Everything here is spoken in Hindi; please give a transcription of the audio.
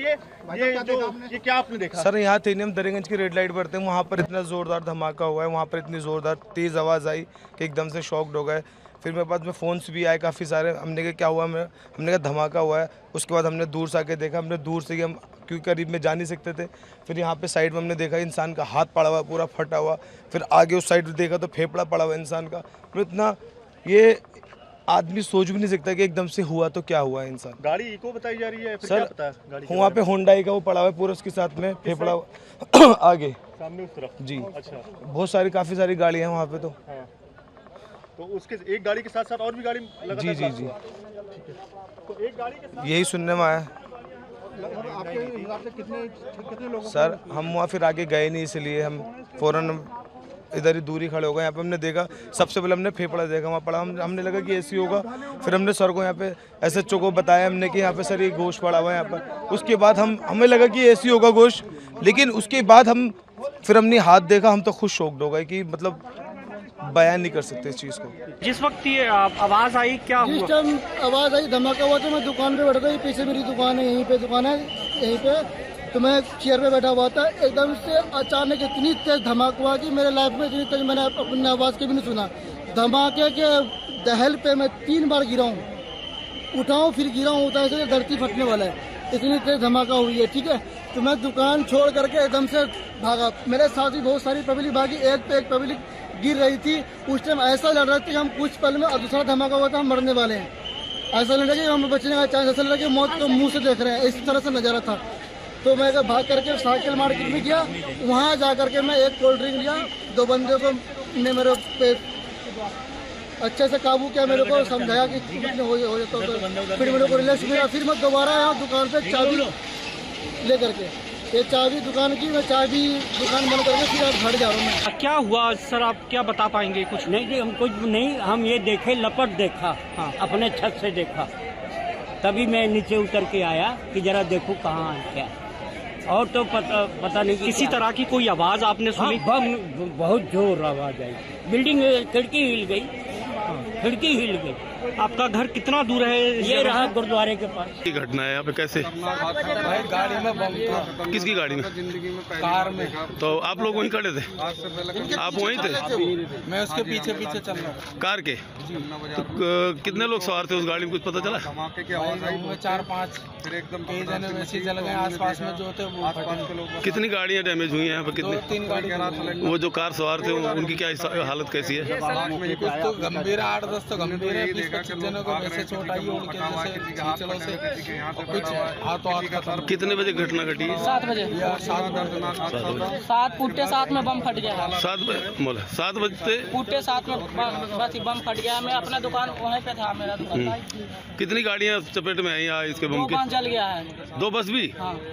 बताइए ये क्या आपने देखा? सर यहाँ थे हम दरियागंज की रेड लाइट पर थे, वहाँ पर इतना ज़ोरदार धमाका हुआ है, वहाँ पर इतनी ज़ोरदार तेज़ आवाज़ आई कि एकदम से शॉक्ड हो गए। फिर मेरे पास में फ़ोन्स भी आए काफ़ी सारे, हमने कहा क्या हुआ, हमने कहा धमाका हुआ है। उसके बाद हमने दूर से आके देखा, हमने दूर से हम क्योंकि करीब में जा नहीं सकते थे। फिर यहाँ पे साइड में हमने देखा इंसान का हाथ पड़ा हुआ पूरा फटा हुआ। फिर आगे उस साइड देखा तो फेफड़ा पड़ा हुआ इंसान का। फिर इतना ये आदमी सोच भी नहीं सकता कि एकदम से हुआ तो क्या हुआ इंसान। गाड़ी इको बताई जा रही है, फिर सर क्या पता है गाड़ी के वहाँ बारे पे में? होंडाई का वो पड़ा हुआ है पूरा, उसके साथ में फेफड़ा आगे सामने उस तरफ। जी। अच्छा, बहुत सारी काफ़ी सारी गाड़ियाँ हैं वहाँ पे तो। हाँ। तो उसके एक गाड़ी के साथ साथ और भी गाड़ी लगातार जी जी ब्लास्ट जी, हुआ। ठीक है। तो एक गाड़ी के साथ यही सुनने में आया। आपके हिसाब से कितने लोगों सर हम वहाँ फिर आगे गए नहीं, इसलिए हम फ़ौरन इधर ही दूरी खड़े हो गए। यहाँ पे हमने देखा, सबसे पहले हमने फेफड़ा देखा वहाँ पड़ा, हमने लगा कि ऐसी होगा। फिर हमने सर को यहाँ पे एसएचओ को बताया हमने कि यहाँ पे सर ये गोश्त पड़ा हुआ है यहाँ पर। उसके बाद हमें लगा कि ऐसी होगा गोश्त, लेकिन उसके बाद फिर हमने हाथ देखा, हम तो खुद शॉक्ड हो गए कि मतलब बयान नहीं कर सकते इस चीज़ को। जिस वक्त ये आवाज आई क्या जिस हुआ? टाइम आवाज़ आई धमाका हुआ तो मैं दुकान पे बैठा था, पीछे मेरी दुकान है, यहीं पे दुकान है, यहीं पे तो मैं चेयर पे बैठा हुआ था। एकदम से अचानक इतनी तेज धमाका हुआ कि मेरे लाइफ में इतनी तेज मैंने अपनी आवाज़ के भी नहीं सुना। धमाके के दहल पे मैं 3 बार गिरा हूँ, उठाऊँ फिर गिरा हूँ, उठा से धरती फटने वाला है, इतनी तेज धमाका हुई है। ठीक है, तो मैं दुकान छोड़ करके एकदम से भागा। मेरे साथ भी बहुत सारी पब्लिक भागी, एक पे एक पब्लिक गिर रही थी। उस टाइम ऐसा लग रहा था कि हम कुछ पल में, और दूसरा धमाका हुआ था हम मरने वाले हैं। ऐसा लग रहा कि हम बचने का चांस, ऐसा लग रहा कि मौत को मुंह से देख रहे हैं, इस तरह से नजारा था। तो मैं भाग करके साइकिल मार्केट में गया, वहाँ जा करके मैं एक कोल्ड ड्रिंक लिया। 2 बंदे को ने मेरे पे अच्छे से काबू किया, मेरे को समझाया कि हो जाता तो फिर मेरे को रिलैक्स मिला। फिर मैं दोबारा यहाँ दुकान पे चाबी ले करके, ये चाबी दुकान की, मैं चाबी दुकान बंद करके फिर आप घर जा रहा हूँ मैं। क्या हुआ सर, आप क्या बता पाएंगे कुछ? नहीं जी, हम कुछ नहीं, हम ये देखे लपट देखा, हाँ। अपने छत से देखा, तभी मैं नीचे उतर के आया कि जरा देखूं कहाँ है क्या। और तो पता नहीं कि किसी क्या। तरह की कोई आवाज आपने हाँ, सुनी? बम बहुत जोर आवाज आई, बिल्डिंग खिड़की हिल गई, खिड़की हिल गई। आपका घर कितना दूर है? ये रहा गुरुद्वारे के पास। की घटना है यहाँ पे, कैसे? भाई गाड़ी में बम था। किसकी गाड़ी में? जिंदगी में कार में। तो आप लोग वहीं खड़े थे? आज से पहले आप वहीं थे? मैं उसके पीछे पीछे चल रहा था। कार के? तो कितने लोग सवार थे उस गाड़ी में, कुछ पता चला? धमाके की आवाज आई, 4-5, फिर एकदम कई जने वैसे जल गए, आसपास में जो थे वो आसपास के लोग। कितनी गाड़ियाँ डैमेज हुई हैं यहाँ पे, कितनी? 2-3 गाड़ी। वो जो कार सवार थे उनकी क्या हालत कैसी है? कुछ तो गंभीर है, 8-10 तो गंभीर है, 20-25 जनों को वैसे चोट आई है, उनके जैसे खींचड़ों से कुछ हाथों हाथ खत्म। कितने बजे घटना घटी है? 7 बजे। 7 दर्दनाक हादसा था। 7 पुट्टे 7 में बम फट गया। 7 बजते पुट्टे 7 में बस बम फट गया। मैं अपना दुकान वहीं पे था, मेरा दुकान था। कितनी गाड़ियाँ चपेट में आई इसके बम 2 के? बम जल गया है। 2 बस भी? हाँ।